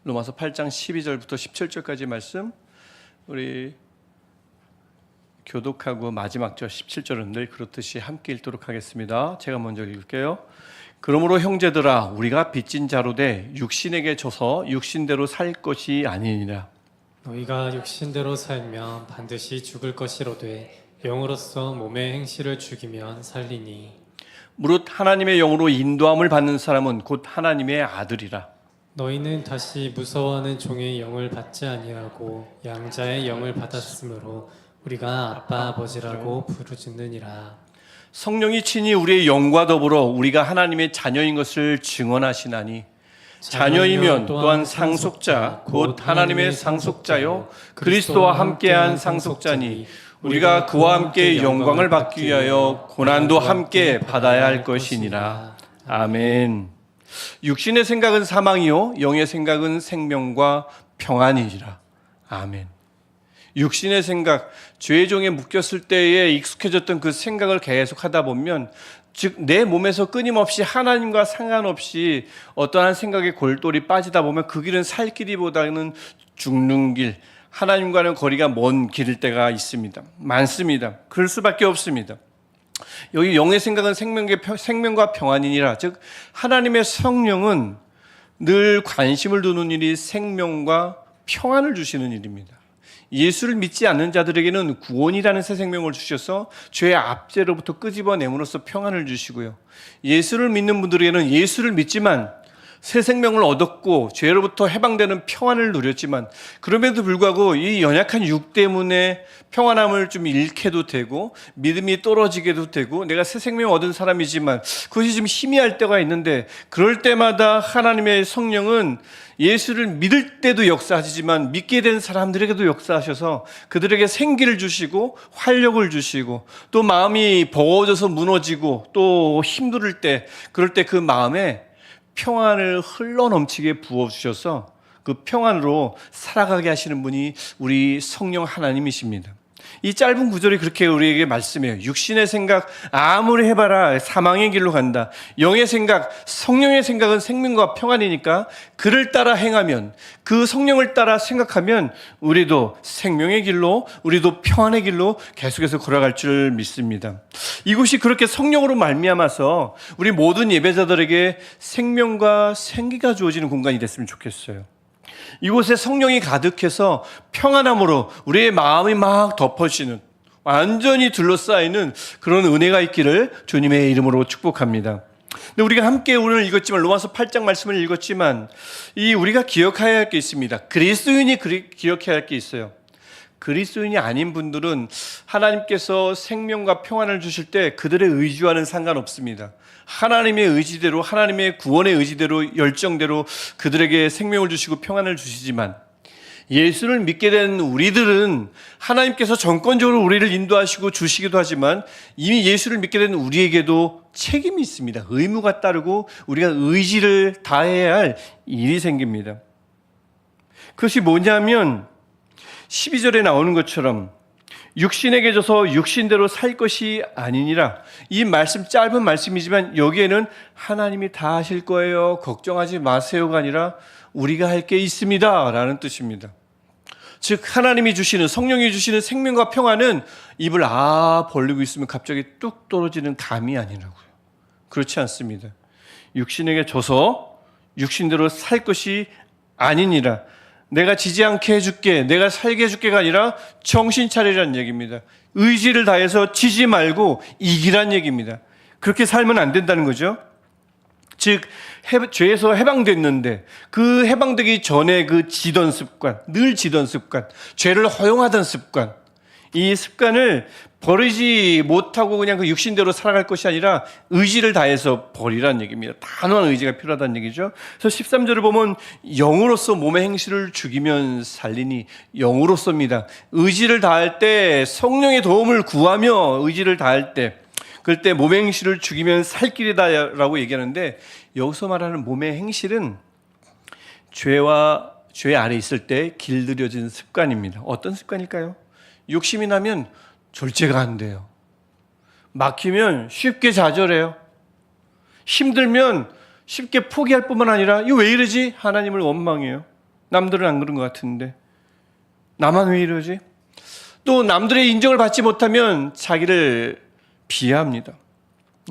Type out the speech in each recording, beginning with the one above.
로마서 8장 12절부터 17절까지 말씀, 우리 교독하고 마지막 절 17절은 늘 그렇듯이 함께 읽도록 하겠습니다. 제가 먼저 읽을게요. 그러므로 형제들아, 우리가 빚진 자로 돼 육신에게 져서 육신대로 살 것이 아니니라. 너희가 육신대로 살면 반드시 죽을 것이로되 영으로서 몸의 행실을 죽이면 살리니. 무릇 하나님의 영으로 인도함을 받는 사람은 곧 하나님의 아들이라. 너희는 다시 무서워하는 종의 영을 받지 아니하고 양자의 영을 받았으므로 우리가 아빠 아버지라고 부르짖느니라. 성령이 친히 우리의 영과 더불어 우리가 하나님의 자녀인 것을 증언하시나니 자녀이면 또한 상속자 곧 하나님의 상속자요 그리스도와 함께한 상속자니 우리가 그와 함께 영광을 받기 위하여 고난도 함께 받아야 할 것이니라. 아멘. 육신의 생각은 사망이요 영의 생각은 생명과 평안이니라. 아멘. 육신의 생각, 죄의 종에 묶였을 때에 익숙해졌던 그 생각을 계속 하다 보면, 즉 내 몸에서 끊임없이 하나님과 상관없이 어떠한 생각에 골똘히 빠지다 보면 그 길은 살 길이보다는 죽는 길, 하나님과는 거리가 먼 길일 때가 있습니다. 많습니다. 그럴 수밖에 없습니다. 여기 영의 생각은 생명과 평안이니라. 즉 하나님의 성령은 늘 관심을 두는 일이 생명과 평안을 주시는 일입니다. 예수를 믿지 않는 자들에게는 구원이라는 새 생명을 주셔서 죄의 압제로부터 끄집어내므로써 평안을 주시고요, 예수를 믿는 분들에게는 예수를 믿지만 새 생명을 얻었고 죄로부터 해방되는 평안을 누렸지만, 그럼에도 불구하고 이 연약한 육 때문에 평안함을 좀 잃게도 되고 믿음이 떨어지게도 되고, 내가 새 생명 얻은 사람이지만 그것이 좀 희미할 때가 있는데, 그럴 때마다 하나님의 성령은 예수를 믿을 때도 역사하시지만 믿게 된 사람들에게도 역사하셔서 그들에게 생기를 주시고 활력을 주시고, 또 마음이 버거워져서 무너지고 또 힘들 때, 그럴 때 그 마음에 평안을 흘러넘치게 부어주셔서 그 평안으로 살아가게 하시는 분이 우리 성령 하나님이십니다. 이 짧은 구절이 그렇게 우리에게 말씀해요. 육신의 생각 아무리 해봐라 사망의 길로 간다. 영의 생각, 성령의 생각은 생명과 평안이니까 그를 따라 행하면, 그 성령을 따라 생각하면 우리도 생명의 길로, 우리도 평안의 길로 계속해서 걸어갈 줄 믿습니다. 이곳이 그렇게 성령으로 말미암아서 우리 모든 예배자들에게 생명과 생기가 주어지는 공간이 됐으면 좋겠어요. 이곳에 성령이 가득해서 평안함으로 우리의 마음이 막 덮어지는, 완전히 둘러싸이는 그런 은혜가 있기를 주님의 이름으로 축복합니다. 근데 우리가 함께 오늘 읽었지만, 로마서 8장 말씀을 읽었지만, 우리가 기억해야 할 게 있습니다. 그리스도인이 기억해야 할 게 있어요. 그리스도인이 아닌 분들은 하나님께서 생명과 평안을 주실 때 그들의 의지와는 상관없습니다. 하나님의 의지대로, 하나님의 구원의 의지대로, 열정대로 그들에게 생명을 주시고 평안을 주시지만, 예수를 믿게 된 우리들은 하나님께서 정권적으로 우리를 인도하시고 주시기도 하지만, 이미 예수를 믿게 된 우리에게도 책임이 있습니다. 의무가 따르고 우리가 의지를 다해야 할 일이 생깁니다. 그것이 뭐냐면 12절에 나오는 것처럼 육신에게 져서 육신대로 살 것이 아니니라. 이 말씀 짧은 말씀이지만 여기에는 하나님이 다 하실 거예요, 걱정하지 마세요가 아니라 우리가 할 게 있습니다 라는 뜻입니다. 즉 하나님이 주시는, 성령이 주시는 생명과 평안은 입을 벌리고 있으면 갑자기 뚝 떨어지는 감이 아니라고요. 그렇지 않습니다. 육신에게 져서 육신대로 살 것이 아니니라. 내가 지지 않게 해줄게, 내가 살게 해줄게가 아니라 정신 차리라는 얘기입니다. 의지를 다해서 지지 말고 이기란 얘기입니다. 그렇게 살면 안 된다는 거죠. 즉 죄에서 해방됐는데 그 해방되기 전에 그 지던 습관, 늘 지던 습관, 죄를 허용하던 습관, 이 습관을 버리지 못하고 그냥 그 육신대로 살아갈 것이 아니라 의지를 다해서 버리라는 얘기입니다. 단호한 의지가 필요하다는 얘기죠. 그래서 13절을 보면 영으로서 몸의 행실을 죽이면 살리니, 영으로서입니다. 의지를 다할 때, 성령의 도움을 구하며 의지를 다할 때, 그럴 때 몸의 행실을 죽이면 살 길이다라고 얘기하는데, 여기서 말하는 몸의 행실은 죄 아래 있을 때 길들여진 습관입니다. 어떤 습관일까요? 욕심이 나면 절제가 안 돼요. 막히면 쉽게 좌절해요. 힘들면 쉽게 포기할 뿐만 아니라 이거 왜 이러지? 하나님을 원망해요. 남들은 안 그런 것 같은데 나만 왜 이러지? 또 남들의 인정을 받지 못하면 자기를 비하합니다.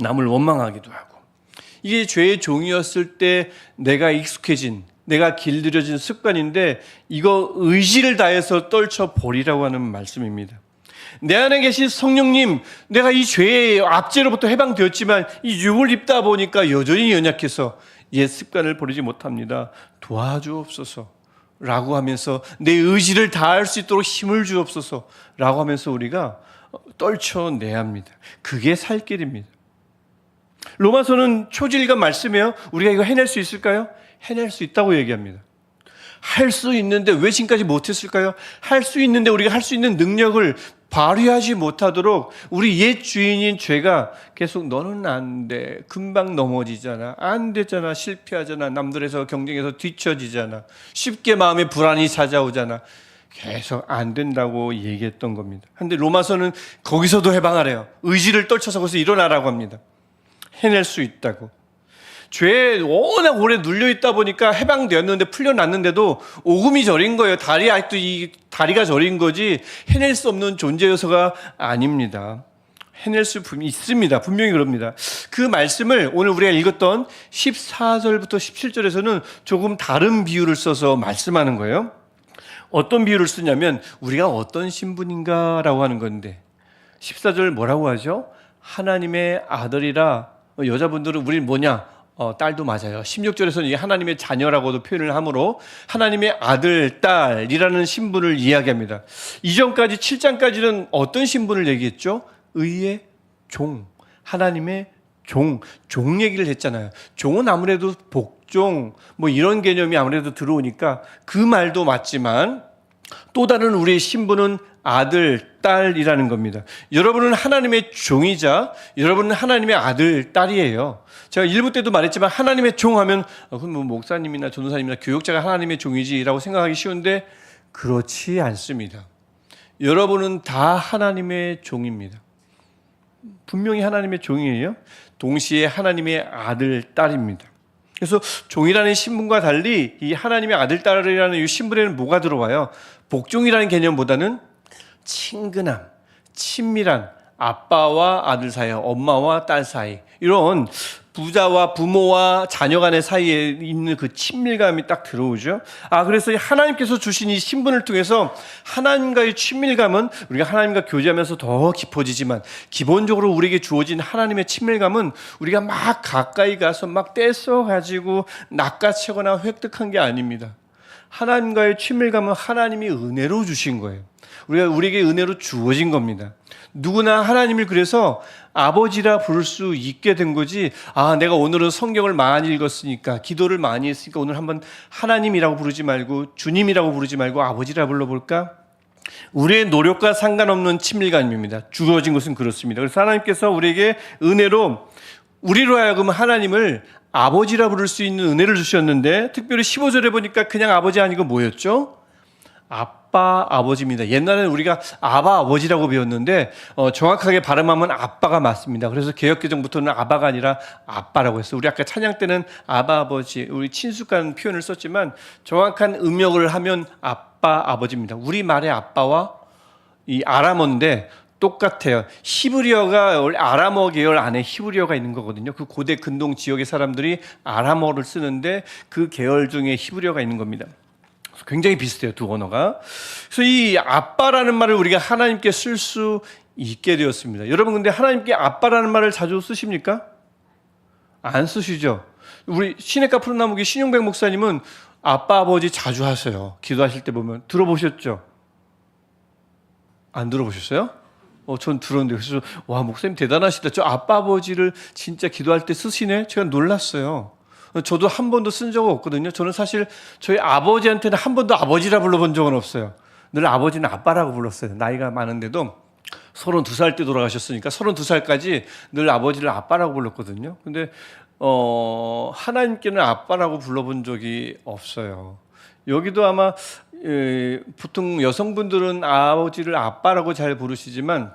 남을 원망하기도 하고. 이게 죄의 종이었을 때 내가 익숙해진, 내가 길들여진 습관인데 이거 의지를 다해서 떨쳐버리라고 하는 말씀입니다. 내 안에 계신 성령님, 내가 이 죄의 압제로부터 해방되었지만 이 유혹을 입다 보니까 여전히 연약해서 옛 습관을 버리지 못합니다. 도와주옵소서 라고 하면서 내 의지를 다할 수 있도록 힘을 주옵소서 라고 하면서 우리가 떨쳐내야 합니다. 그게 살 길입니다. 로마서는 초질과 말씀이에요. 우리가 이거 해낼 수 있을까요? 해낼 수 있다고 얘기합니다. 할 수 있는데 왜 지금까지 못했을까요? 할 수 있는데 우리가 할 수 있는 능력을 발휘하지 못하도록 우리 옛 주인인 죄가 계속 너는 안 돼, 금방 넘어지잖아, 안 되잖아, 실패하잖아, 남들에서 경쟁에서 뒤처지잖아, 쉽게 마음에 불안이 찾아오잖아, 계속 안 된다고 얘기했던 겁니다. 그런데 로마서는 거기서도 해방하래요. 의지를 떨쳐서 거기서 일어나라고 합니다. 해낼 수 있다고. 죄에 워낙 오래 눌려 있다 보니까 해방되었는데 풀려났는데도 오금이 저린 거예요. 아직도 이 다리가 저린 거지 해낼 수 없는 존재여서가 아닙니다. 해낼 수 있습니다. 분명히 그럽니다. 그 말씀을 오늘 우리가 읽었던 14절부터 17절에서는 조금 다른 비유를 써서 말씀하는 거예요. 어떤 비유를 쓰냐면 우리가 어떤 신분인가라고 하는 건데 14절 뭐라고 하죠? 하나님의 아들이라. 여자분들은 우리 뭐냐? 딸도 맞아요. 16절에서는 이게 하나님의 자녀라고도 표현을 하므로 하나님의 아들, 딸이라는 신분을 이야기합니다. 이전까지 7장까지는 어떤 신분을 얘기했죠? 의의 종, 하나님의 종 얘기를 했잖아요. 종은 아무래도 복종 뭐 이런 개념이 아무래도 들어오니까 그 말도 맞지만 또 다른 우리의 신분은 아들, 딸이라는 겁니다. 여러분은 하나님의 종이자 여러분은 하나님의 아들, 딸이에요. 제가 일부 때도 말했지만 하나님의 종 하면 그럼 뭐 목사님이나 전도사님이나 교육자가 하나님의 종이지라고 생각하기 쉬운데 그렇지 않습니다. 여러분은 다 하나님의 종입니다. 분명히 하나님의 종이에요. 동시에 하나님의 아들, 딸입니다. 그래서 종이라는 신분과 달리 이 하나님의 아들, 딸이라는 이 신분에는 뭐가 들어와요? 복종이라는 개념보다는 친근함, 친밀한 아빠와 아들 사이, 엄마와 딸 사이 이런 부자와 부모와 자녀 간의 사이에 있는 그 친밀감이 딱 들어오죠. 그래서 하나님께서 주신 이 신분을 통해서 하나님과의 친밀감은 우리가 하나님과 교제하면서 더 깊어지지만 기본적으로 우리에게 주어진 하나님의 친밀감은 우리가 막 가까이 가서 막 떼써가지고 낚아채거나 획득한 게 아닙니다. 하나님과의 친밀감은 하나님이 은혜로 주신 거예요. 우리에게 은혜로 주어진 겁니다. 누구나 하나님을 그래서 아버지라 부를 수 있게 된 거지. 내가 오늘은 성경을 많이 읽었으니까, 기도를 많이 했으니까 오늘 한번 하나님이라고 부르지 말고 주님이라고 부르지 말고 아버지라 불러볼까? 우리의 노력과 상관없는 친밀감입니다. 주어진 것은 그렇습니다. 그래서 하나님께서 우리에게 은혜로 우리로 하여금 하나님을 아버지라 부를 수 있는 은혜를 주셨는데 특별히 15절에 보니까 그냥 아버지 아니고 뭐였죠? 아빠, 아버지입니다. 옛날에는 우리가 아바, 아버지라고 배웠는데 정확하게 발음하면 아빠가 맞습니다. 그래서 개역개정부터는 아바가 아니라 아빠라고 했어요. 우리 아까 찬양 때는 아바, 아버지, 우리 친숙한 표현을 썼지만 정확한 음역을 하면 아빠, 아버지입니다. 우리말의 아빠와 이 아람어인데 똑같아요. 히브리어가 원래 아람어 계열 안에 히브리어가 있는 거거든요. 그 고대 근동 지역의 사람들이 아람어를 쓰는데 그 계열 중에 히브리어가 있는 겁니다. 굉장히 비슷해요, 두 언어가. 그래서 이 아빠라는 말을 우리가 하나님께 쓸 수 있게 되었습니다. 여러분 근데 하나님께 아빠라는 말을 자주 쓰십니까? 안 쓰시죠? 우리 시내가 푸른나무기 신용백 목사님은 아빠, 아버지 자주 하세요. 기도하실 때 보면. 들어보셨죠? 안 들어보셨어요? 전 들었는데 그래서 와 목사님 대단하시다. 저 아빠 아버지를 진짜 기도할 때 쓰시네. 제가 놀랐어요. 저도 한 번도 쓴 적은 없거든요. 저는 사실 저희 아버지한테는 한 번도 아버지라 불러본 적은 없어요. 늘 아버지는 아빠라고 불렀어요. 나이가 많은데도 32살 때 돌아가셨으니까 32살까지 늘 아버지를 아빠라고 불렀거든요. 근데 하나님께는 아빠라고 불러본 적이 없어요. 여기도 아마 보통 여성분들은 아버지를 아빠라고 잘 부르시지만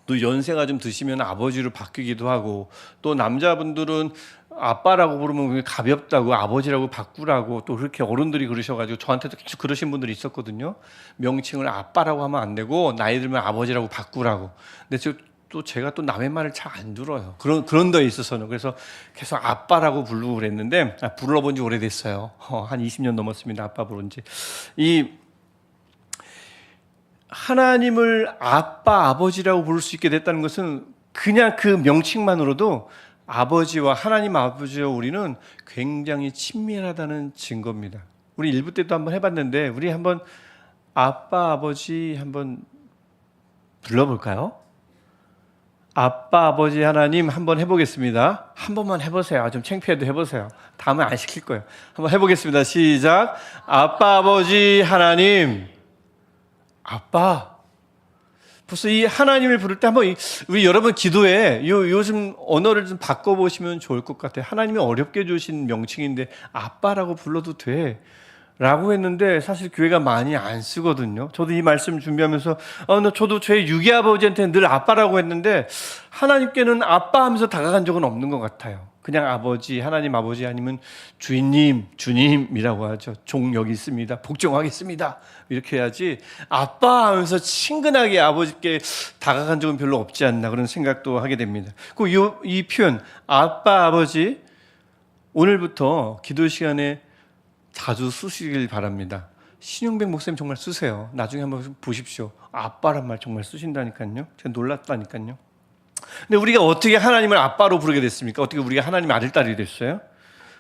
또 연세가 좀 드시면 아버지로 바뀌기도 하고, 또 남자분들은 아빠라고 부르면 가볍다고 아버지라고 바꾸라고 또 그렇게 어른들이 그러셔가지고 저한테도 계속 그러신 분들이 있었거든요. 명칭을 아빠라고 하면 안 되고 나이 들면 아버지라고 바꾸라고. 근데 제가 또 남의 말을 잘 안 들어요. 그런 데에 있어서는. 그래서 계속 아빠라고 부르고 그랬는데, 불러본 지 오래됐어요. 한 20년 넘었습니다. 아빠 부른 지. 하나님을 아빠, 아버지라고 부를 수 있게 됐다는 것은 그냥 그 명칭만으로도 아버지와 하나님 아버지와 우리는 굉장히 친밀하다는 증거입니다. 우리 1부 때도 한번 해봤는데 우리 한번 아빠, 아버지 한번 불러볼까요? 아빠, 아버지, 하나님 한번 해보겠습니다. 한 번만 해보세요. 좀 창피해도 해보세요. 다음에 안 시킬 거예요. 한번 해보겠습니다. 시작. 아빠, 아버지, 하나님. 아빠. 벌써 이 하나님을 부를 때 한번 우리 여러분 기도에 요즘 언어를 좀 바꿔보시면 좋을 것 같아요. 하나님이 어렵게 주신 명칭인데 아빠라고 불러도 돼 라고 했는데 사실 교회가 많이 안 쓰거든요. 저도 이 말씀 준비하면서 저도 제 유기 아버지한테는 늘 아빠라고 했는데 하나님께는 아빠 하면서 다가간 적은 없는 것 같아요. 그냥 아버지, 하나님 아버지 아니면 주인님, 주님이라고 하죠. 종 여기 있습니다. 복종하겠습니다. 이렇게 해야지 아빠 하면서 친근하게 아버지께 다가간 적은 별로 없지 않나 그런 생각도 하게 됩니다. 이 표현 아빠, 아버지 오늘부터 기도 시간에 자주 쓰시길 바랍니다. 신용백 목사님 정말 쓰세요. 나중에 한번 보십시오. 아빠란 말 정말 쓰신다니까요. 제가 놀랐다니까요. 근데 우리가 어떻게 하나님을 아빠로 부르게 됐습니까? 어떻게 우리가 하나님의 아들, 딸이 됐어요?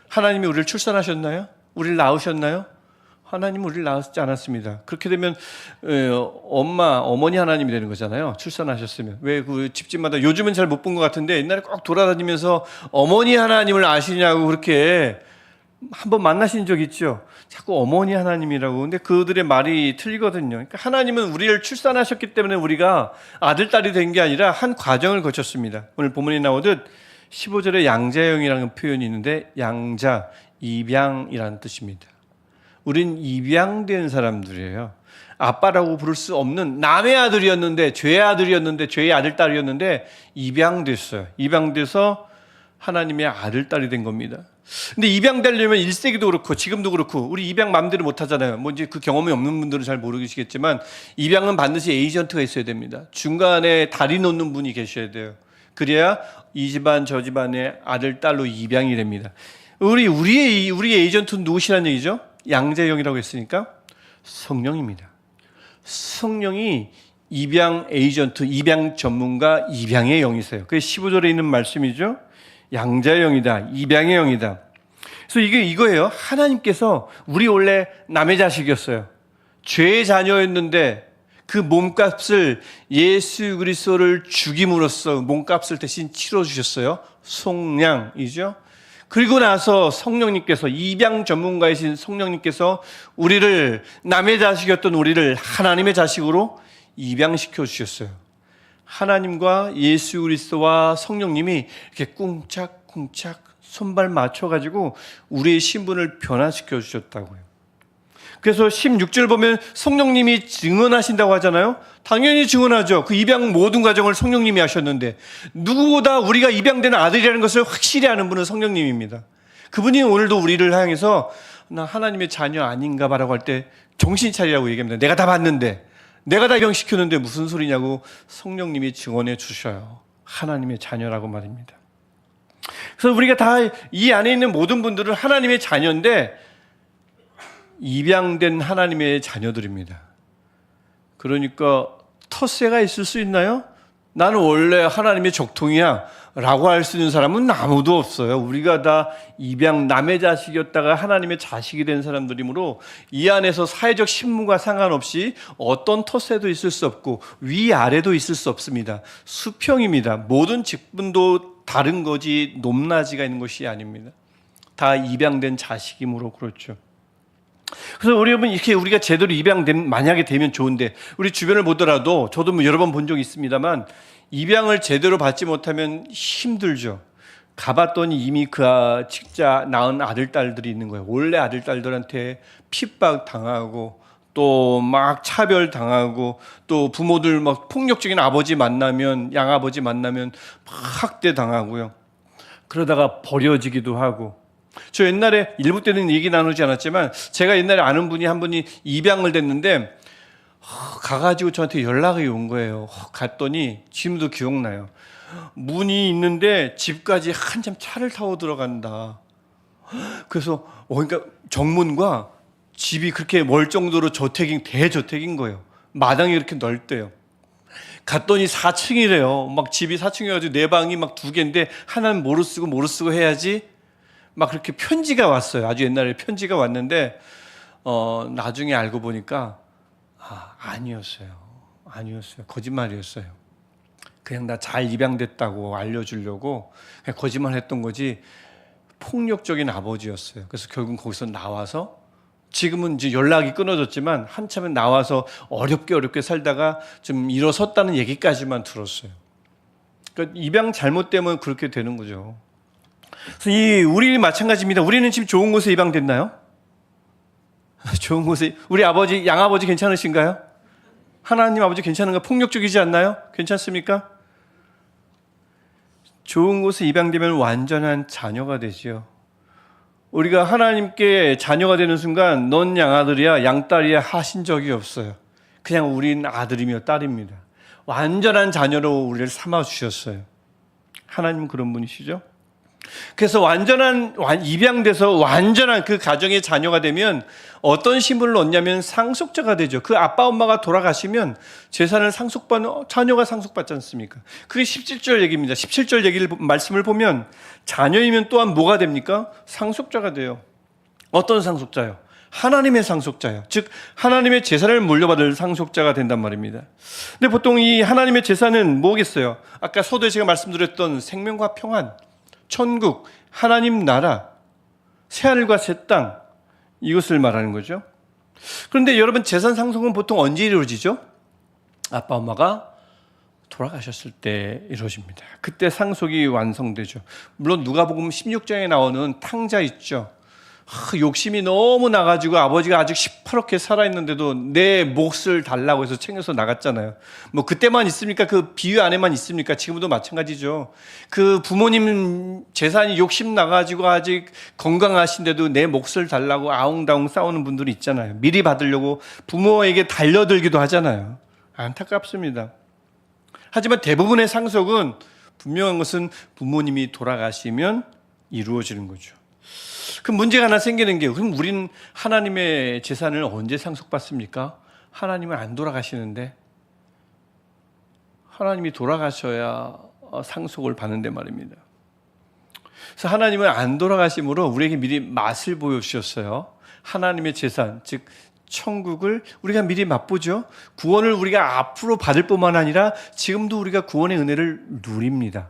하나님이 우리를 출산하셨나요? 우리를 낳으셨나요? 하나님은 우리를 낳지 않았습니다. 그렇게 되면 어머니 하나님이 되는 거잖아요. 출산하셨으면. 왜 그 집집마다 요즘은 잘 못 본 것 같은데 옛날에 꼭 돌아다니면서 어머니 하나님을 아시냐고 그렇게 한번 만나신 적 있죠? 자꾸 어머니 하나님이라고. 근데 그들의 말이 틀리거든요. 그러니까 하나님은 우리를 출산하셨기 때문에 우리가 아들, 딸이 된 게 아니라 한 과정을 거쳤습니다. 오늘 본문에 나오듯 15절에 양자형이라는 표현이 있는데 양자, 입양이라는 뜻입니다. 우린 입양된 사람들이에요. 아빠라고 부를 수 없는 남의 아들이었는데 죄의 아들이었는데 죄의 아들, 딸이었는데 입양됐어요. 입양돼서 하나님의 아들, 딸이 된 겁니다. 근데 입양되려면 1세기도 그렇고 지금도 그렇고 우리 입양 마음대로 못 하잖아요. 뭐 이제 그 경험이 없는 분들은 잘 모르시겠지만 입양은 반드시 에이전트가 있어야 됩니다. 중간에 다리 놓는 분이 계셔야 돼요. 그래야 이 집안 저 집안의 아들, 딸로 입양이 됩니다. 우리의 에이전트는 누구시라는 얘기죠? 양자형이라고 했으니까 성령입니다. 성령이 입양 에이전트, 입양 전문가, 입양의 영이세요. 그게 15절에 있는 말씀이죠. 양자의 영이다, 입양의 영이다. 그래서 이거예요. 하나님께서 우리 원래 남의 자식이었어요. 죄의 자녀였는데 그 몸값을 예수 그리스도를 죽임으로써 몸값을 대신 치러주셨어요. 속량이죠. 그리고 나서 성령님께서 입양 전문가이신 성령님께서 우리를 남의 자식이었던 우리를 하나님의 자식으로 입양시켜 주셨어요. 하나님과 예수 그리스도와 성령님이 이렇게 쿵짝쿵짝 손발 맞춰가지고 우리의 신분을 변화시켜 주셨다고요. 그래서 16절 보면 성령님이 증언하신다고 하잖아요. 당연히 증언하죠. 그 입양 모든 과정을 성령님이 하셨는데 누구보다 우리가 입양되는 아들이라는 것을 확실히 아는 분은 성령님입니다. 그분이 오늘도 우리를 향해서 나 하나님의 자녀 아닌가 봐라고 할 때 정신 차리라고 얘기합니다. 내가 다 봤는데 내가 다 입양시켰는데 무슨 소리냐고 성령님이 증언해 주셔요. 하나님의 자녀라고 말입니다. 그래서 우리가 다 이 안에 있는 모든 분들은 하나님의 자녀인데 입양된 하나님의 자녀들입니다. 그러니까 텃세가 있을 수 있나요? 나는 원래 하나님의 적통이야 라고 할 수 있는 사람은 아무도 없어요. 우리가 다 입양 남의 자식이었다가 하나님의 자식이 된 사람들이므로 이 안에서 사회적 신분과 상관없이 어떤 텃세도 있을 수 없고 위아래도 있을 수 없습니다. 수평입니다. 모든 직분도 다른 거지 높낮이가 있는 것이 아닙니다. 다 입양된 자식이므로 그렇죠. 그래서 여러분 이렇게 우리가 제대로 만약에 되면 좋은데 우리 주변을 보더라도 저도 뭐 여러 번 본 적이 있습니다만 입양을 제대로 받지 못하면 힘들죠. 가봤더니 이미 그 진짜 낳은 아들, 딸들이 있는 거예요. 원래 아들, 딸들한테 핍박 당하고 또 막 차별당하고 또 부모들 막 폭력적인 아버지 만나면 양아버지 만나면 막 학대당하고요. 그러다가 버려지기도 하고. 저 옛날에 일부 때는 얘기 나누지 않았지만 제가 옛날에 아는 분이 한 분이 입양을 됐는데 가가지고 저한테 연락이 온 거예요. 갔더니 지금도 기억나요. 문이 있는데 집까지 한참 차를 타고 들어간다. 그래서 그러니까 정문과 집이 그렇게 멀 정도로 대저택인 거예요. 마당이 이렇게 넓대요. 갔더니 4층이래요. 막 집이 4층이어가지고 내 방이 막 2개인데 하나는 뭐로 쓰고 해야지. 막 그렇게 편지가 왔어요. 아주 옛날에 편지가 왔는데 나중에 알고 보니까 아니었어요. 거짓말이었어요. 그냥 나 잘 입양됐다고 알려주려고 그냥 거짓말했던 거지. 폭력적인 아버지였어요. 그래서 결국 거기서 나와서 지금은 이제 연락이 끊어졌지만 한참은 나와서 어렵게 살다가 좀 일어섰다는 얘기까지만 들었어요. 그러니까 입양 잘못되면 그렇게 되는 거죠. 그래서 우리 마찬가지입니다. 우리는 지금 좋은 곳에 입양됐나요? 좋은 곳에 우리 아버지 양아버지 괜찮으신가요? 하나님 아버지 괜찮은가? 폭력적이지 않나요? 괜찮습니까? 좋은 곳에 입양되면 완전한 자녀가 되지요. 우리가 하나님께 자녀가 되는 순간 넌 양아들이야 양딸이야 하신 적이 없어요. 그냥 우린 아들이며 딸입니다. 완전한 자녀로 우리를 삼아주셨어요. 하나님은 그런 분이시죠. 그래서 입양돼서 완전한 그 가정의 자녀가 되면 어떤 신분을 얻냐면 상속자가 되죠. 그 아빠 엄마가 돌아가시면 재산을 자녀가 상속받지 않습니까? 그게 17절 얘기입니다. 17절 말씀을 보면 자녀이면 또한 뭐가 됩니까? 상속자가 돼요. 어떤 상속자요? 하나님의 상속자요. 즉 하나님의 재산을 물려받을 상속자가 된단 말입니다. 근데 보통 이 하나님의 재산은 뭐겠어요? 아까 서두에 제가 말씀드렸던 생명과 평안, 천국, 하나님 나라, 새하늘과 새 땅, 이것을 말하는 거죠. 그런데 여러분 재산 상속은 보통 언제 이루어지죠? 아빠 엄마가 돌아가셨을 때 이루어집니다. 그때 상속이 완성되죠. 물론 누가복음 16장에 나오는 탕자 있죠. 욕심이 너무 나가지고 아버지가 아직 시퍼렇게 살아있는데도 내 몫을 달라고 해서 챙겨서 나갔잖아요. 뭐 그때만 있습니까? 그 비유 안에만 있습니까? 지금도 마찬가지죠. 그 부모님 재산이 욕심 나가지고 아직 건강하신데도 내 몫을 달라고 아웅다웅 싸우는 분들이 있잖아요. 미리 받으려고 부모에게 달려들기도 하잖아요. 안타깝습니다. 하지만 대부분의 상속은 분명한 것은 부모님이 돌아가시면 이루어지는 거죠. 그 문제가 하나 생기는 게, 그럼 우린 하나님의 재산을 언제 상속받습니까? 하나님은 안 돌아가시는데, 하나님이 돌아가셔야 상속을 받는데 말입니다. 그래서 하나님은 안 돌아가심으로 우리에게 미리 맛을 보여주셨어요. 하나님의 재산, 즉 천국을 우리가 미리 맛보죠. 구원을 우리가 앞으로 받을 뿐만 아니라 지금도 우리가 구원의 은혜를 누립니다.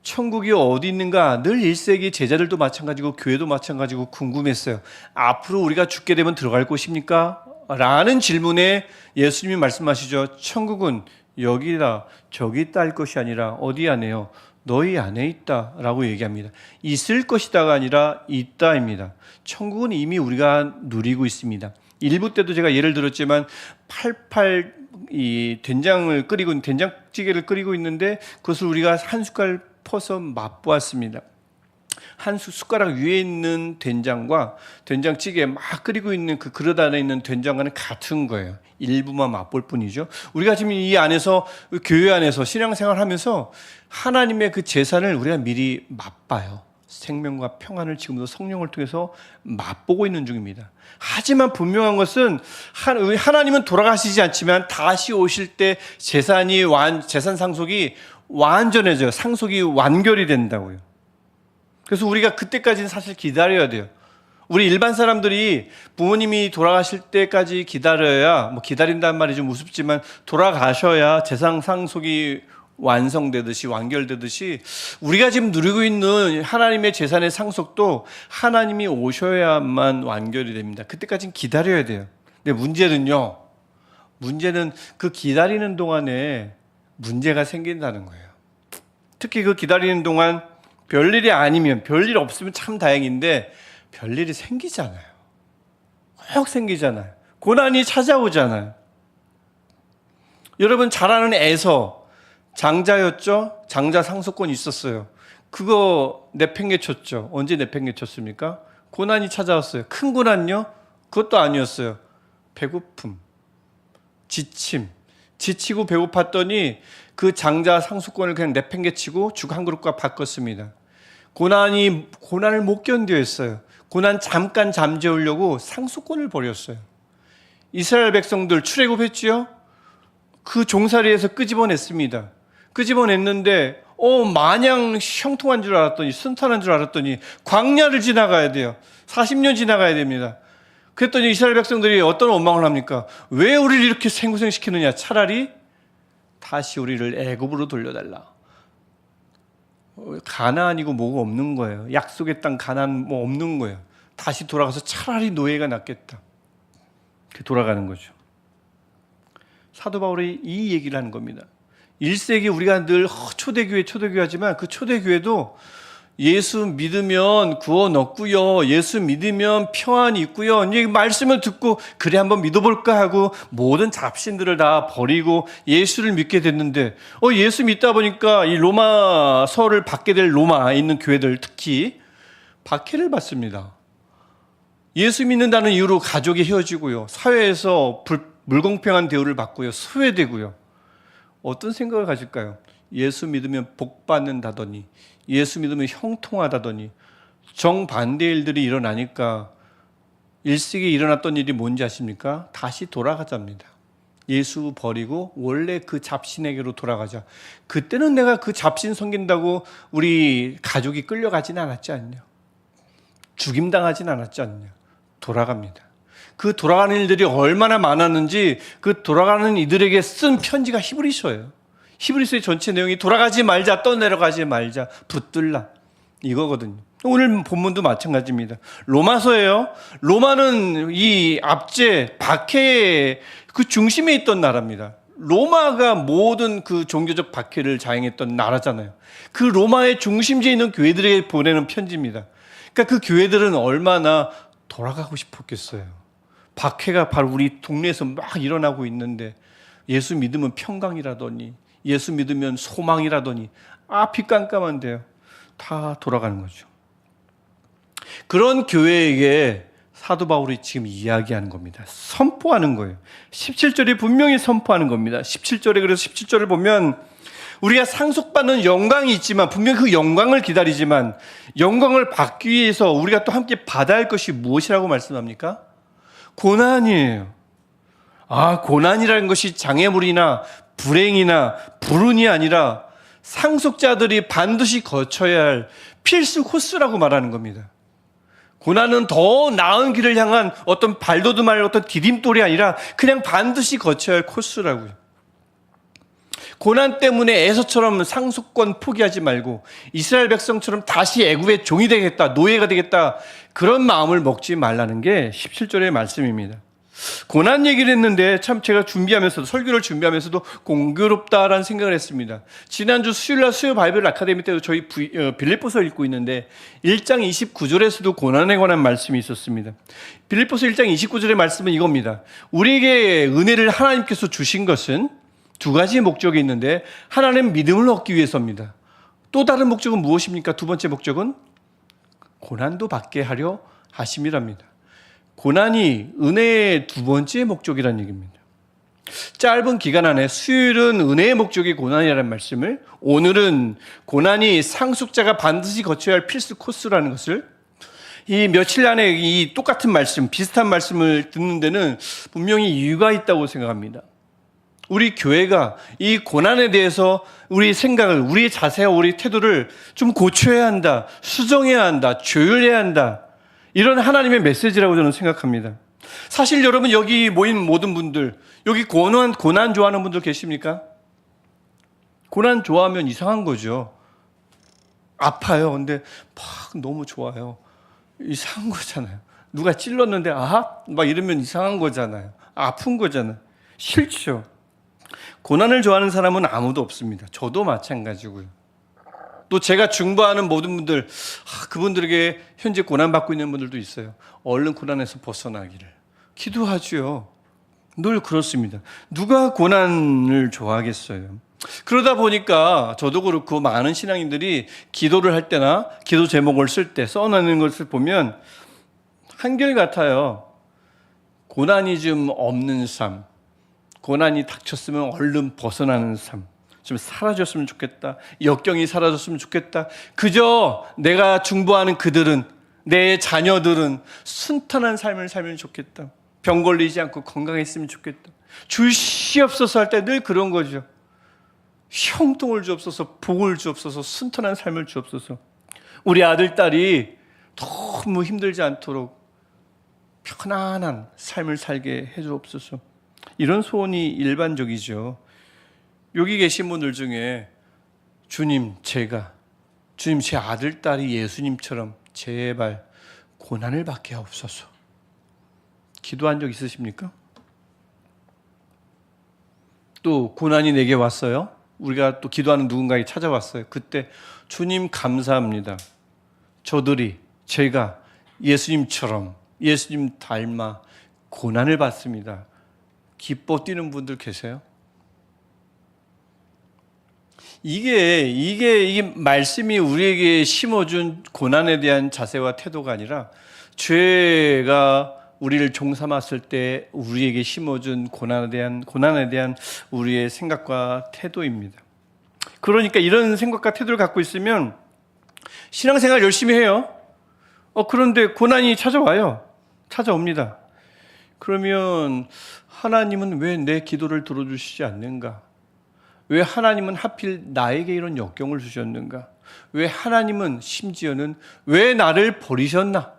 천국이 어디 있는가 늘 1세기 제자들도 마찬가지고 교회도 마찬가지고 궁금했어요. 앞으로 우리가 죽게 되면 들어갈 곳입니까? 라는 질문에 예수님이 말씀하시죠. 천국은 여기다 저기 있다 할 것이 아니라 어디 안에요? 너희 안에 있다 라고 얘기합니다. 있을 것이다가 아니라 있다입니다. 천국은 이미 우리가 누리고 있습니다. 일부 때도 제가 예를 들었지만 88 이 된장찌개를 끓이고 있는데 그것을 우리가 한 숟갈 퍼서 맛보았습니다. 한 숟가락 위에 있는 된장과 된장찌개 막 끓이고 있는 그 그릇 안에 있는 된장과는 같은 거예요. 일부만 맛볼 뿐이죠. 우리가 지금 이 안에서 교회 안에서 신앙생활 하면서 하나님의 그 재산을 우리가 미리 맛봐요. 생명과 평안을 지금도 성령을 통해서 맛보고 있는 중입니다. 하지만 분명한 것은 하나님은 돌아가시지 않지만 다시 오실 때 재산 상속이 완전해져요. 상속이 완결이 된다고요. 그래서 우리가 그때까지는 사실 기다려야 돼요. 우리 일반 사람들이 부모님이 돌아가실 때까지 기다려야, 뭐 기다린다는 말이 좀 우습지만 돌아가셔야 재산 상속이 완성되듯이 완결되듯이 우리가 지금 누리고 있는 하나님의 재산의 상속도 하나님이 오셔야만 완결이 됩니다. 그때까지는 기다려야 돼요. 근데 문제는 그 기다리는 동안에 문제가 생긴다는 거예요. 특히 그 기다리는 동안 별일이 아니면, 별일 없으면 참 다행인데 별일이 생기잖아요. 꼭 생기잖아요. 고난이 찾아오잖아요. 여러분 잘 아는 에서 장자였죠? 장자 상속권이 있었어요. 그거 내팽개쳤죠. 언제 내팽개쳤습니까? 고난이 찾아왔어요. 큰 고난요? 그것도 아니었어요. 배고픔, 지침, 지치고 배고팠더니 그 장자 상속권을 그냥 내팽개치고 죽 한 그릇과 바꿨습니다. 고난을 못 견뎌했어요. 고난 잠깐 잠재우려고 상속권을 버렸어요. 이스라엘 백성들 출애굽했지요? 그 종살이에서 끄집어냈습니다. 끄집어냈는데 마냥 형통한 줄 알았더니, 순탄한 줄 알았더니 광야를 지나가야 돼요. 40년 지나가야 됩니다. 그랬더니 이스라엘 백성들이 어떤 원망을 합니까? 왜 우리를 이렇게 생고생시키느냐? 차라리 다시 우리를 애굽으로 돌려달라. 가나안이고 뭐가 없는 거예요. 약속의 땅 가나안 뭐 없는 거예요. 다시 돌아가서 차라리 노예가 낫겠다. 돌아가는 거죠. 사도 바울이 이 얘기를 하는 겁니다. 1세기 우리가 늘 초대교회 하지만 그 초대교회도 예수 믿으면 구원 얻고요. 예수 믿으면 평안이 있고요. 이 말씀을 듣고 그래 한번 믿어볼까 하고 모든 잡신들을 다 버리고 예수를 믿게 됐는데 예수 믿다 보니까 이 로마서를 받게 될 로마에 있는 교회들 특히 박해를 받습니다. 예수 믿는다는 이유로 가족이 헤어지고요. 사회에서 불공평한 대우를 받고요. 소외되고요. 어떤 생각을 가질까요? 예수 믿으면 복 받는다더니 예수 믿으면 형통하다더니 정반대의 일들이 일어나니까 1세기에 일어났던 일이 뭔지 아십니까? 다시 돌아가자입니다. 예수 버리고 원래 그 잡신에게로 돌아가자. 그때는 내가 그 잡신 섬긴다고 우리 가족이 끌려가진 않았지 않냐? 죽임당하진 않았지 않냐? 돌아갑니다. 그 돌아가는 일들이 얼마나 많았는지 그 돌아가는 이들에게 쓴 편지가 히브리서예요. 히브리서의 전체 내용이 돌아가지 말자, 떠내려가지 말자, 붙들라 이거거든요. 오늘 본문도 마찬가지입니다. 로마서예요. 로마는 이 압제, 박해의 그 중심에 있던 나라입니다. 로마가 모든 그 종교적 박해를 자행했던 나라잖아요. 그 로마의 중심지에 있는 교회들에게 보내는 편지입니다. 그러니까 그 교회들은 얼마나 돌아가고 싶었겠어요. 박해가 바로 우리 동네에서 막 일어나고 있는데 예수 믿으면 평강이라더니 예수 믿으면 소망이라더니 앞이 깜깜한데요. 다 돌아가는 거죠. 그런 교회에게 사도 바울이 지금 이야기하는 겁니다. 선포하는 거예요. 17절에 분명히 선포하는 겁니다. 17절에 그래서 17절을 보면 우리가 상속받는 영광이 있지만 분명히 그 영광을 기다리지만 영광을 받기 위해서 우리가 또 함께 받아야 할 것이 무엇이라고 말씀합니까? 고난이에요. 고난이라는 것이 장애물이나 불행이나 불운이 아니라 상속자들이 반드시 거쳐야 할 필수 코스라고 말하는 겁니다. 고난은 더 나은 길을 향한 어떤 발돋움할 어떤 디딤돌이 아니라 그냥 반드시 거쳐야 할 코스라고요. 고난 때문에 에서처럼 상속권 포기하지 말고 이스라엘 백성처럼 다시 애굽의 종이 되겠다, 노예가 되겠다 그런 마음을 먹지 말라는 게 17절의 말씀입니다. 고난 얘기를 했는데 참 제가 설교를 준비하면서도 공교롭다라는 생각을 했습니다. 지난주 수요일날 수요 바이블 아카데미 때도 저희 빌립보서를 읽고 있는데 1장 29절에서도 고난에 관한 말씀이 있었습니다. 빌립보서 1장 29절의 말씀은 이겁니다. 우리에게 은혜를 하나님께서 주신 것은 두 가지 목적이 있는데 하나는 믿음을 얻기 위해서입니다. 또 다른 목적은 무엇입니까? 두 번째 목적은 고난도 받게 하려 하심이랍니다. 고난이 은혜의 두 번째 목적이라는 얘기입니다. 짧은 기간 안에 수요일은 은혜의 목적이 고난이라는 말씀을, 오늘은 고난이 상속자가 반드시 거쳐야 할 필수 코스라는 것을, 이 며칠 안에 이 똑같은 말씀, 비슷한 말씀을 듣는 데는 분명히 이유가 있다고 생각합니다. 우리 교회가 이 고난에 대해서 우리 생각을, 우리의 자세와 우리 태도를 좀 고쳐야 한다, 수정해야 한다, 조율해야 한다, 이런 하나님의 메시지라고 저는 생각합니다. 사실 여러분 여기 모인 모든 분들, 여기 고난 좋아하는 분들 계십니까? 고난 좋아하면 이상한 거죠. 아파요. 근데 막 너무 좋아요. 이상한 거잖아요. 누가 찔렀는데 막 이러면 이상한 거잖아요. 아픈 거잖아요. 싫죠. 고난을 좋아하는 사람은 아무도 없습니다. 저도 마찬가지고요. 또 제가 중보하는 모든 분들, 그분들에게 현재 고난받고 있는 분들도 있어요. 얼른 고난에서 벗어나기를 기도하죠. 늘 그렇습니다. 누가 고난을 좋아하겠어요? 그러다 보니까 저도 그렇고 많은 신앙인들이 기도를 할 때나 기도 제목을 쓸 때 써놓는 것을 보면 한결같아요. 고난이 좀 없는 삶, 고난이 닥쳤으면 얼른 벗어나는 삶, 좀 사라졌으면 좋겠다. 역경이 사라졌으면 좋겠다. 그저 내가 중보하는 그들은, 내 자녀들은 순탄한 삶을 살면 좋겠다. 병 걸리지 않고 건강했으면 좋겠다. 주시옵소서 할 때 늘 그런 거죠. 형통을 주옵소서, 복을 주옵소서, 순탄한 삶을 주옵소서. 우리 아들, 딸이 너무 힘들지 않도록 편안한 삶을 살게 해주옵소서. 이런 소원이 일반적이죠. 여기 계신 분들 중에 주님, 제 아들, 딸이 예수님처럼 제발 고난을 받게 하옵소서. 기도한 적 있으십니까? 또 고난이 내게 왔어요. 우리가 또 기도하는 누군가에게 찾아왔어요. 그때 주님 감사합니다. 제가 예수님처럼, 예수님 닮아 고난을 받습니다. 기뻐 뛰는 분들 계세요? 이게 말씀이 우리에게 심어준 고난에 대한 자세와 태도가 아니라 죄가 우리를 종삼았을 때 우리에게 심어준 고난에 대한 우리의 생각과 태도입니다. 그러니까 이런 생각과 태도를 갖고 있으면 신앙생활 열심히 해요. 그런데 고난이 찾아옵니다. 그러면 하나님은 왜 내 기도를 들어주시지 않는가? 왜 하나님은 하필 나에게 이런 역경을 주셨는가? 왜 하나님은 심지어는 왜 나를 버리셨나?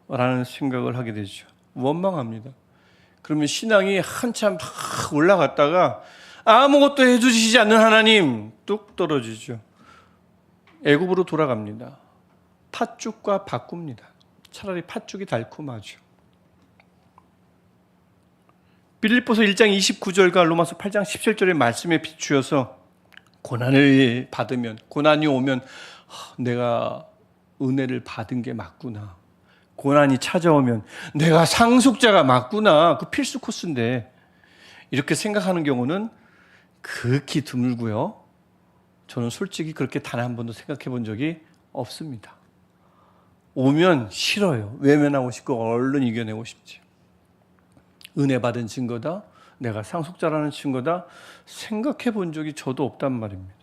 라는 생각을 하게 되죠. 원망합니다. 그러면 신앙이 한참 올라갔다가 아무것도 해주시지 않는 하나님 뚝 떨어지죠. 애굽으로 돌아갑니다. 팥죽과 바꿉니다. 차라리 팥죽이 달콤하죠. 빌립보서 1장 29절과 로마서 8장 17절의 말씀에 비추어서 고난을 받으면, 고난이 오면 내가 은혜를 받은 게 맞구나. 고난이 찾아오면 내가 상속자가 맞구나. 그 필수 코스인데 이렇게 생각하는 경우는 극히 드물고요. 저는 솔직히 그렇게 단 한 번도 생각해 본 적이 없습니다. 오면 싫어요. 외면하고 싶고 얼른 이겨내고 싶지. 은혜 받은 증거다, 내가 상속자라는 증거다 생각해 본 적이 저도 없단 말입니다.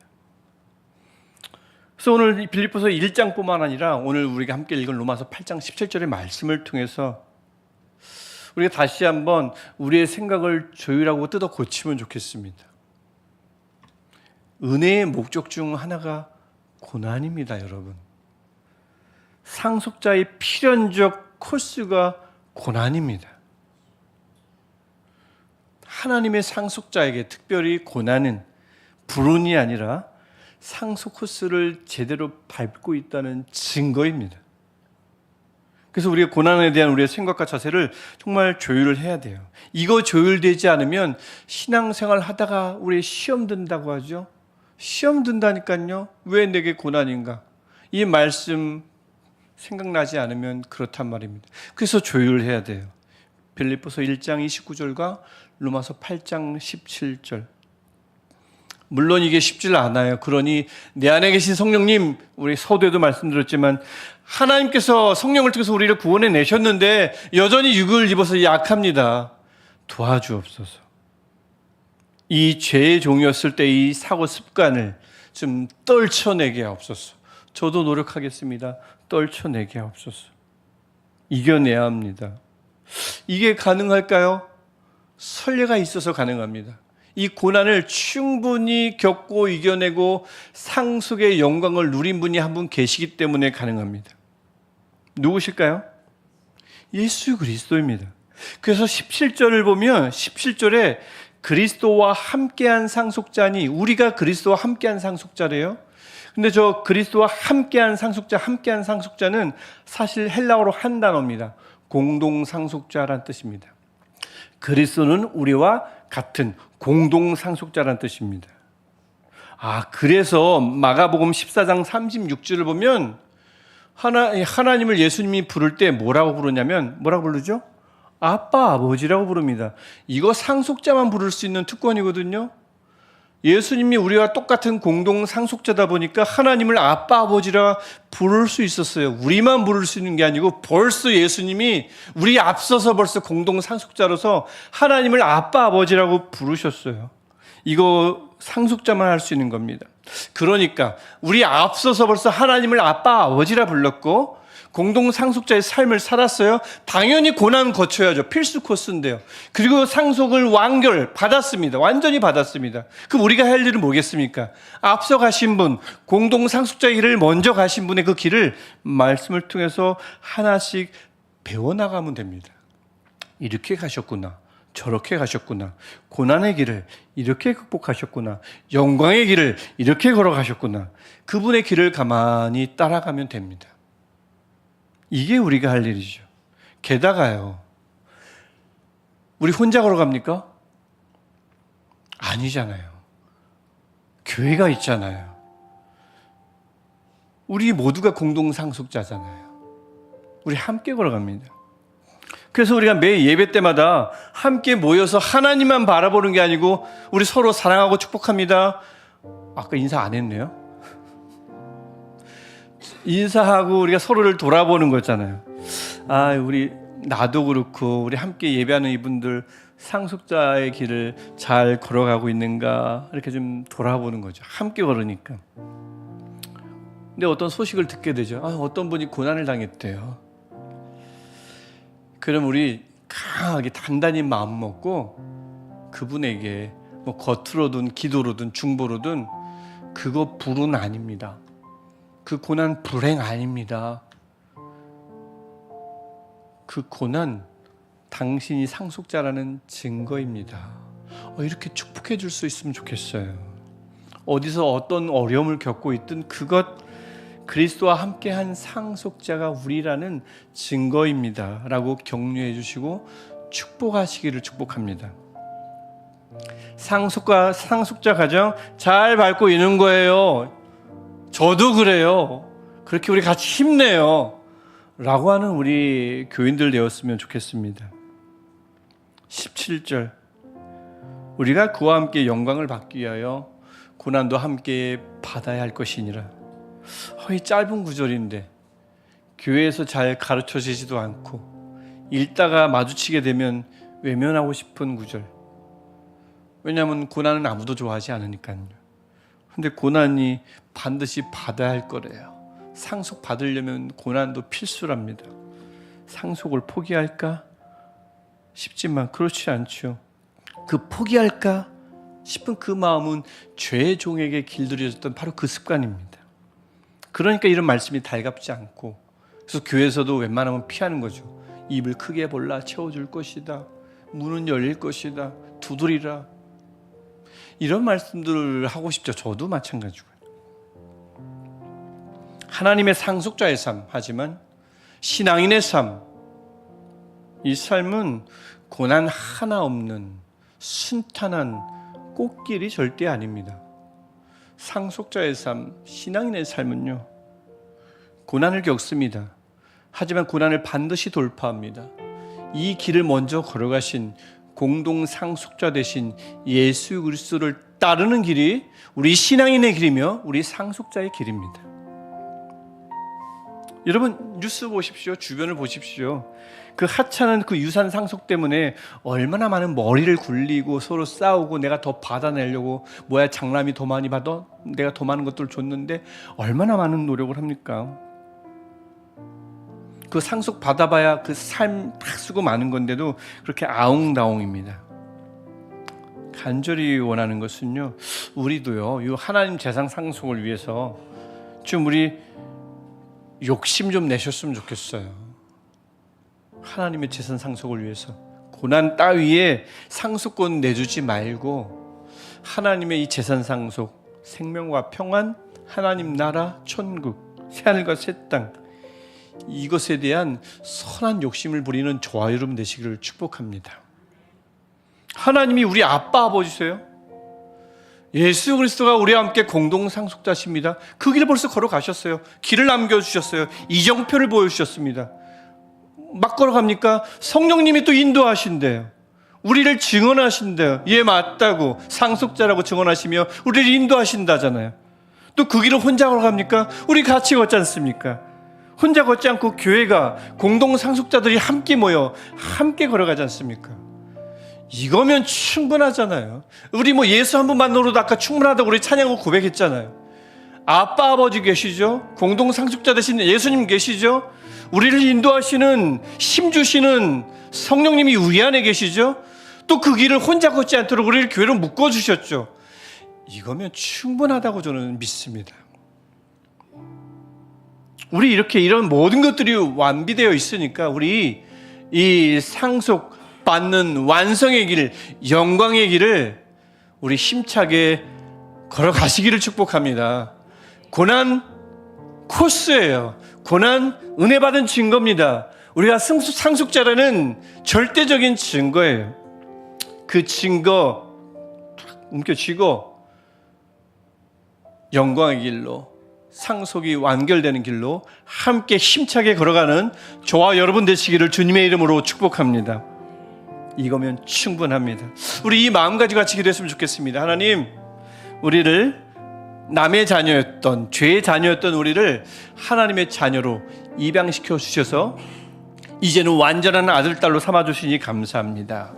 그래서 오늘 빌립보서 1장뿐만 아니라 오늘 우리가 함께 읽은 로마서 8장 17절의 말씀을 통해서 우리가 다시 한번 우리의 생각을 조율하고 뜯어 고치면 좋겠습니다. 은혜의 목적 중 하나가 고난입니다, 여러분. 상속자의 필연적 코스가 고난입니다. 하나님의 상속자에게 특별히 고난은 불운이 아니라 상속 코스를 제대로 밟고 있다는 증거입니다. 그래서 우리가 고난에 대한 우리의 생각과 자세를 정말 조율을 해야 돼요. 이거 조율되지 않으면 신앙생활 하다가 우리 시험 든다고 하죠. 시험 든다니까요. 왜 내게 고난인가? 이 말씀 생각나지 않으면 그렇단 말입니다. 그래서 조율해야 돼요. 빌립보서 1장 29절과 로마서 8장 17절. 물론 이게 쉽지 않아요. 그러니 내 안에 계신 성령님, 우리 서두에도 말씀드렸지만 하나님께서 성령을 통해서 우리를 구원해 내셨는데 여전히 육을 입어서 약합니다. 도와주옵소서. 이 죄의 종이었을 때 이 사고 습관을 좀 떨쳐내게 하옵소서. 저도 노력하겠습니다. 떨쳐내게 하옵소서. 이겨내야 합니다. 이게 가능할까요? 선례가 있어서 가능합니다. 이 고난을 충분히 겪고 이겨내고 상속의 영광을 누린 분이 한 분 계시기 때문에 가능합니다. 누구실까요? 예수 그리스도입니다. 그래서 17절을 보면 17절에 그리스도와 함께한 상속자니, 우리가 그리스도와 함께한 상속자래요. 근데 저 그리스도와 함께한 상속자는 사실 헬라어로 한 단어입니다. 공동 상속자란 뜻입니다. 그리스도는 우리와 같은 공동 상속자란 뜻입니다. 그래서 마가복음 14장 36절을 보면 하나님을 예수님이 부를 때 뭐라고 부르냐면, 뭐라고 부르죠? 아빠, 아버지라고 부릅니다. 이거 상속자만 부를 수 있는 특권이거든요. 예수님이 우리와 똑같은 공동 상속자다 보니까 하나님을 아빠, 아버지라 부를 수 있었어요. 우리만 부를 수 있는 게 아니고 벌써 예수님이 우리 앞서서 벌써 공동 상속자로서 하나님을 아빠, 아버지라고 부르셨어요. 이거 상속자만 할 수 있는 겁니다. 그러니까 우리 앞서서 벌써 하나님을 아빠, 아버지라 불렀고 공동 상속자의 삶을 살았어요. 당연히 고난 거쳐야죠. 필수 코스인데요. 그리고 상속을 완결 받았습니다. 완전히 받았습니다. 그럼 우리가 할 일은 뭐겠습니까? 앞서 가신 분, 공동 상속자의 길을 먼저 가신 분의 그 길을 말씀을 통해서 하나씩 배워나가면 됩니다. 이렇게 가셨구나. 저렇게 가셨구나. 고난의 길을 이렇게 극복하셨구나. 영광의 길을 이렇게 걸어가셨구나. 그분의 길을 가만히 따라가면 됩니다. 이게 우리가 할 일이죠. 게다가요, 우리 혼자 걸어갑니까? 아니잖아요. 교회가 있잖아요. 우리 모두가 공동상속자잖아요. 우리 함께 걸어갑니다. 그래서 우리가 매 예배 때마다 함께 모여서 하나님만 바라보는 게 아니고 우리 서로 사랑하고 축복합니다. 아까 인사 안 했네요. 인사하고 우리가 서로를 돌아보는 거잖아요. 아, 우리 나도 그렇고 우리 함께 예배하는 이분들 상속자의 길을 잘 걸어가고 있는가 이렇게 좀 돌아보는 거죠. 함께 걸으니까. 근데 어떤 소식을 듣게 되죠. 아, 어떤 분이 고난을 당했대요. 그럼 우리 강하게 단단히 마음 먹고 그분에게 뭐 겉으로든 기도로든 중보로든 그거 불은 아닙니다. 그 고난 불행 아닙니다. 그 고난 당신이 상속자라는 증거입니다. 이렇게 축복해 줄 수 있으면 좋겠어요. 어디서 어떤 어려움을 겪고 있든 그것 그리스도와 함께한 상속자가 우리라는 증거입니다. 라고 격려해 주시고 축복하시기를 축복합니다. 상속자 가정 잘 밟고 있는 거예요. 저도 그래요. 그렇게 우리 같이 힘내요. 라고 하는 우리 교인들 되었으면 좋겠습니다. 17절 우리가 그와 함께 영광을 받기 위하여 고난도 함께 받아야 할 것이니라. 이 짧은 구절인데 교회에서 잘 가르쳐지지도 않고 읽다가 마주치게 되면 외면하고 싶은 구절. 왜냐하면 고난은 아무도 좋아하지 않으니까요. 근데 고난이 반드시 받아야 할 거래요. 상속 받으려면 고난도 필수랍니다. 상속을 포기할까 싶지만 그렇지 않죠. 그 포기할까 싶은 그 마음은 죄의 종에게 길들여졌던 바로 그 습관입니다. 그러니까 이런 말씀이 달갑지 않고 그래서 교회에서도 웬만하면 피하는 거죠. 입을 크게 벌라 채워줄 것이다. 문은 열릴 것이다. 두드리라. 이런 말씀들을 하고 싶죠. 저도 마찬가지고요. 하나님의 상속자의 삶 하지만 신앙인의 삶, 이 삶은 고난 하나 없는 순탄한 꽃길이 절대 아닙니다. 상속자의 삶, 신앙인의 삶은요 고난을 겪습니다. 하지만 고난을 반드시 돌파합니다. 이 길을 먼저 걸어가신 공동 상속자 되신 예수 그리스도를 따르는 길이 우리 신앙인의 길이며 우리 상속자의 길입니다. 여러분 뉴스 보십시오. 주변을 보십시오. 그 하찮은 그 유산 상속 때문에 얼마나 많은 머리를 굴리고 서로 싸우고 내가 더 받아내려고 뭐야 장남이 더 많이 받아? 내가 더 많은 것들을 줬는데 얼마나 많은 노력을 합니까? 그 상속 받아봐야 그 삶 다 쓰고 많은 건데도 그렇게 아웅다웅입니다. 간절히 원하는 것은요 우리도요 이 하나님 재산 상속을 위해서 좀 우리 욕심 좀 내셨으면 좋겠어요. 하나님의 재산 상속을 위해서 고난 따위에 상속권 내주지 말고 하나님의 이 재산 상속, 생명과 평안, 하나님 나라, 천국, 새하늘과 새 땅 이것에 대한 선한 욕심을 부리는 저와 여러분 되시기를 축복합니다. 하나님이 우리 아빠 아버지세요. 예수 그리스도가 우리와 함께 공동 상속자십니다. 그 길을 벌써 걸어가셨어요. 길을 남겨주셨어요. 이정표를 보여주셨습니다. 막 걸어갑니까? 성령님이 또 인도하신대요. 우리를 증언하신대요. 예, 맞다고 상속자라고 증언하시며 우리를 인도하신다잖아요. 또 그 길을 혼자 걸어갑니까? 우리 같이 걷지 않습니까? 혼자 걷지 않고 교회가 공동 상속자들이 함께 모여 함께 걸어가지 않습니까? 이거면 충분하잖아요. 우리 뭐 예수 한 번 만나러도 아까 충분하다고 우리 찬양을 고백했잖아요. 아빠 아버지 계시죠? 공동 상속자 되신 예수님 계시죠? 우리를 인도하시는 힘 주시는 성령님이 우리 안에 계시죠? 또 그 길을 혼자 걷지 않도록 우리를 교회로 묶어주셨죠. 이거면 충분하다고 저는 믿습니다. 우리 이렇게 이런 모든 것들이 완비되어 있으니까 우리 이 상속받는 완성의 길, 영광의 길을 우리 힘차게 걸어가시기를 축복합니다. 고난 코스예요. 고난 은혜 받은 증거입니다. 우리가 상속자라는 절대적인 증거예요. 그 증거 움켜쥐고 영광의 길로, 상속이 완결되는 길로 함께 힘차게 걸어가는 저와 여러분 되시기를 주님의 이름으로 축복합니다. 이거면 충분합니다. 우리 이 마음 가지고 같이 기도했으면 좋겠습니다. 하나님, 우리를 남의 자녀였던, 죄의 자녀였던 우리를 하나님의 자녀로 입양시켜 주셔서 이제는 완전한 아들, 딸로 삼아주시니 감사합니다.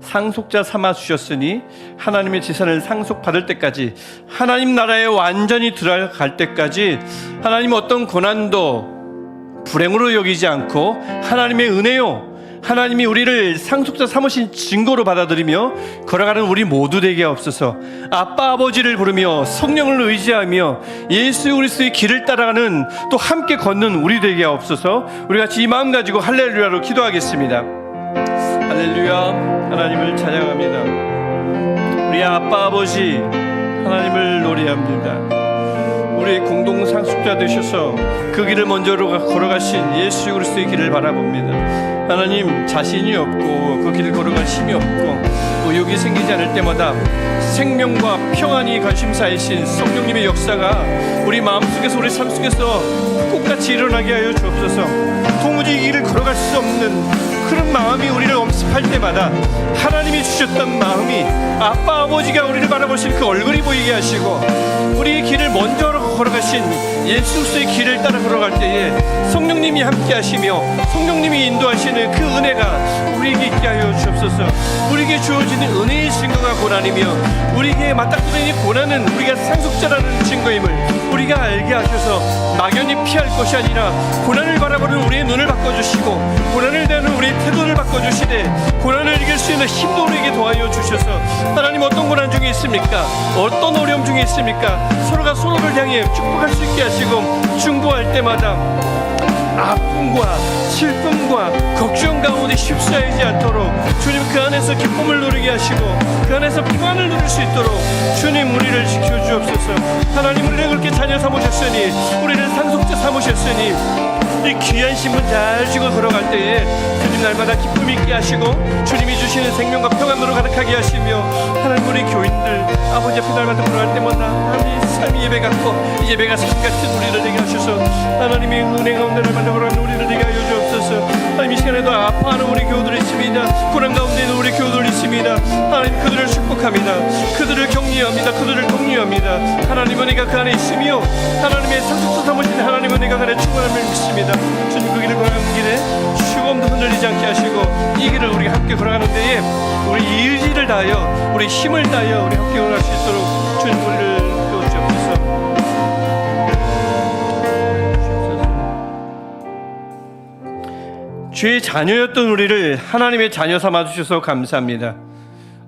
상속자 삼아주셨으니 하나님의 재산을 상속받을 때까지, 하나님 나라에 완전히 들어갈 때까지 하나님 어떤 고난도 불행으로 여기지 않고 하나님의 은혜요, 하나님이 우리를 상속자 삼으신 증거로 받아들이며 걸어가는 우리 모두 되게 없어서 아빠 아버지를 부르며 성령을 의지하며 예수 그리스도의 길을 따라가는 또 함께 걷는 우리 되게 없어서 우리 같이 이 마음 가지고 할렐루야로 기도하겠습니다. 할렐루야. 하나님을 찬양합니다. 우리 아빠 아버지 하나님을 노래합니다. 우리의 공동 상속자 되셔서 그 길을 먼저 걸어가신 예수 그리스도의 길을 바라봅니다. 하나님, 자신이 없고 그 길을 걸어갈 힘이 없고 의욕이 생기지 않을 때마다 생명과 평안이 관심사이신 성령님의 역사가 우리 마음속에서, 우리 삶 속에서 꽃같이 일어나게 하여 주옵소서. 도무지 이 길을 걸어갈 수 없는 그런 마음이 우리를 엄습할 때마다 하나님이 주셨던 마음이 아빠 아버지가 우리를 바라보실 그 얼굴이 보이게 하시고 우리의 길을 먼저 걸어가신 예수 그리스도의 길을 따라 걸어갈 때에 성령님이 함께 하시며 성령님이 인도하시는 그 은혜가 우리에게 있게 하여 주옵소서. 우리에게 주어지는 은혜의 증거가 고난이며 우리에게 맞닥뜨리는 고난은 우리가 상속자라는 증거임을 우리가 알게 하셔서 막연히 피할 것이 아니라 고난을 바라보는 우리의 눈을 바꿔주시고 고난을 대하는 우리의 태도를 바꿔주시되 고난을 이길 수 있는 힘도 우리에게 도와여 주셔서 하나님, 어떤 고난 중에 있습니까? 어떤 어려움 중에 있습니까? 서로가 서로를 향해 축복할 수 있게 하시고 중보할 때마다 아픔과 슬픔과 걱정 가운데 휩싸이지 않도록 주님 그 안에서 기쁨을 누리게 하시고 그 안에서 평안을 누릴 수 있도록 주님 우리를 지켜주옵소서. 하나님, 우리를 그렇게 자녀 삼으셨으니 우리를 상속자 삼으셨으니 이 귀한 신분 잘 지고 걸어갈 때에 주님 날마다 기쁨 있게 하시고 주님이 주시는 생명과 평안으로 가득하게 하시며 하나님, 우리 교인들 아버지 앞에 날마다 걸어갈 때마다 하나님 삶이 예배 같고 이 예배가 삶 같은 우리를 되게 하셔서 하나님이 은혜 가운데 날마다 걸어가는 우리를 되게 하여 주옵소서. 하나님, 이 시간에도 아파하는 우리 교우들이 있습니다. 고난 가운데 있는 우리 교우들이 있습니다. 하나님, 그들을 축복합니다. 그들을 격려합니다. 그들을 독려합니다. 하나님 은혜가 그 안에 있으며 하나님의 상속자 삼으신 하나님 은혜가 그 안에 충만함을 믿습니다. 주님, 그 길을 걸어가는 길에 조금도 흔들리지 않게 하시고 이 길을 우리 함께 걸어가는 데에 우리 의지를 다하여 우리 힘을 다하여 우리 함께 걸어갈 수 있도록 주님 우리를 도와주옵소서. 죄의 자녀였던 우리를 하나님의 자녀 삼아주셔서 감사합니다.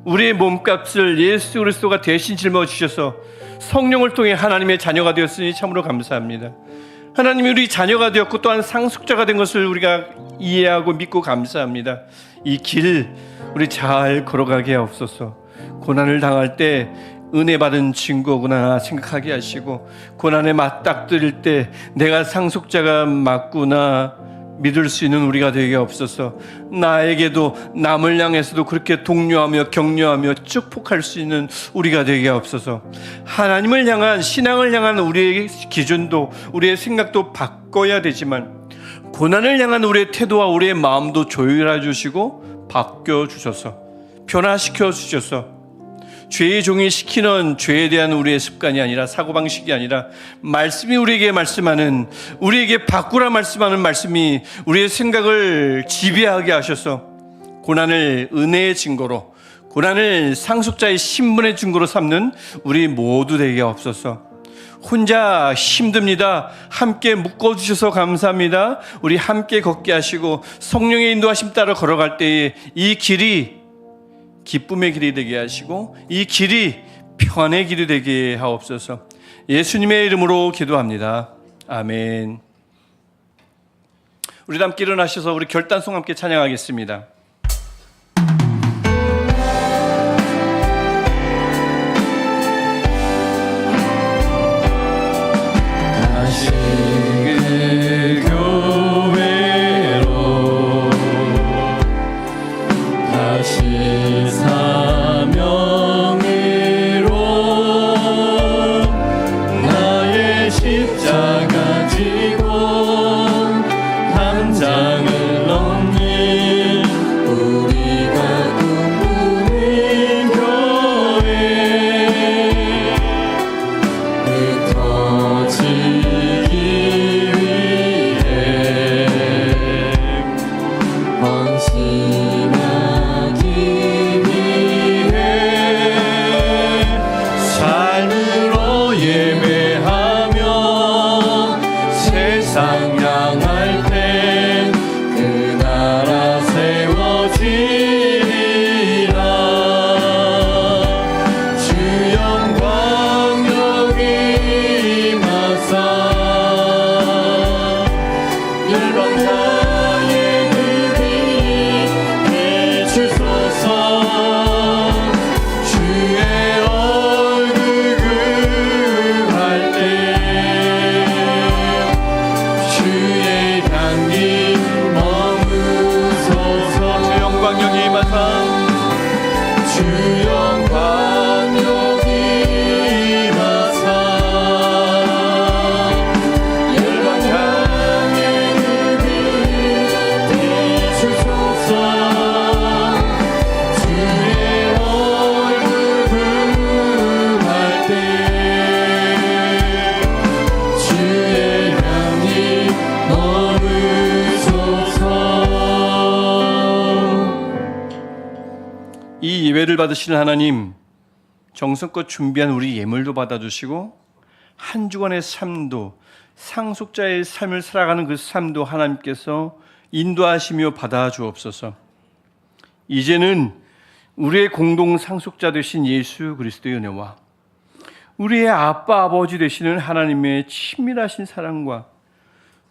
우리의 몸값을 예수 그리스도가 대신 짊어지셔서 성령을 통해 하나님의 자녀가 되었으니 참으로 감사합니다. 하나님이 우리 자녀가 되었고 또한 상속자가 된 것을 우리가 이해하고 믿고 감사합니다. 이 길 우리 잘 걸어가게 하옵소서. 고난을 당할 때 은혜 받은 증거구나 생각하게 하시고 고난에 맞닥뜨릴 때 내가 상속자가 맞구나 믿을 수 있는 우리가 되게 없어서 나에게도 남을 향해서도 그렇게 독려하며 격려하며 축복할 수 있는 우리가 되게 없어서 하나님을 향한 신앙을 향한 우리의 기준도 우리의 생각도 바꿔야 되지만 고난을 향한 우리의 태도와 우리의 마음도 조율해 주시고 바뀌어 주셔서 변화시켜 주셔서 죄의 종이 시키는 죄에 대한 우리의 습관이 아니라 사고방식이 아니라 말씀이 우리에게 말씀하는, 우리에게 바꾸라 말씀하는 말씀이 우리의 생각을 지배하게 하셔서 고난을 은혜의 증거로, 고난을 상속자의 신분의 증거로 삼는 우리 모두 되게 없어서. 혼자 힘듭니다. 함께 묶어주셔서 감사합니다. 우리 함께 걷게 하시고 성령의 인도하심 따라 걸어갈 때에 이 길이 기쁨의 길이 되게 하시고 이 길이 평안의 길이 되게 하옵소서. 예수님의 이름으로 기도합니다. 아멘. 우리 함께 일어나셔서 우리 결단송 함께 찬양하겠습니다. 다시 그 교회로 다시 사명으로 나의 십자가 지고 담장을 넘는 우리가 꿈꾸는 교회 흩어지기 위해 헌신하기 위해 삶으로 예배하며 세상 향할 때 그 나라 세워지리라. 주 영광 여기 임하사 열방 다의 눈이 비추소서. 주의 얼굴 구할 때 주의 향기 머무소서. 주 영광 여기 임하사 주 영광 여기 임하사 열방 향의 눈이 비추소서. 주의 얼굴 구할 때 주의 향기 머무소서. 이 예배를 받으시는 하나님, 정성껏 준비한 우리 예물도 받아주시고 한 주간의 삶도, 상속자의 삶을 살아가는 그 삶도 하나님께서 인도하시며 받아주옵소서. 이제는 우리의 공동 상속자 되신 예수 그리스도의 은혜와 우리의 아빠 아버지 되시는 하나님의 친밀하신 사랑과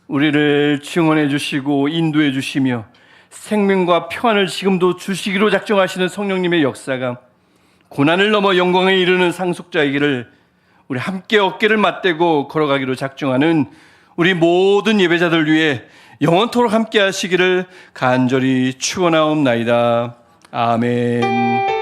우리를 증언해 주시고 인도해 주시며 생명과 평안을 지금도 주시기로 작정하시는 성령님의 역사가 고난을 넘어 영광에 이르는 상속자에게를 우리 함께 어깨를 맞대고 걸어가기로 작정하는 우리 모든 예배자들 위해 영원토록 함께 하시기를 간절히 축원하옵나이다. 아멘.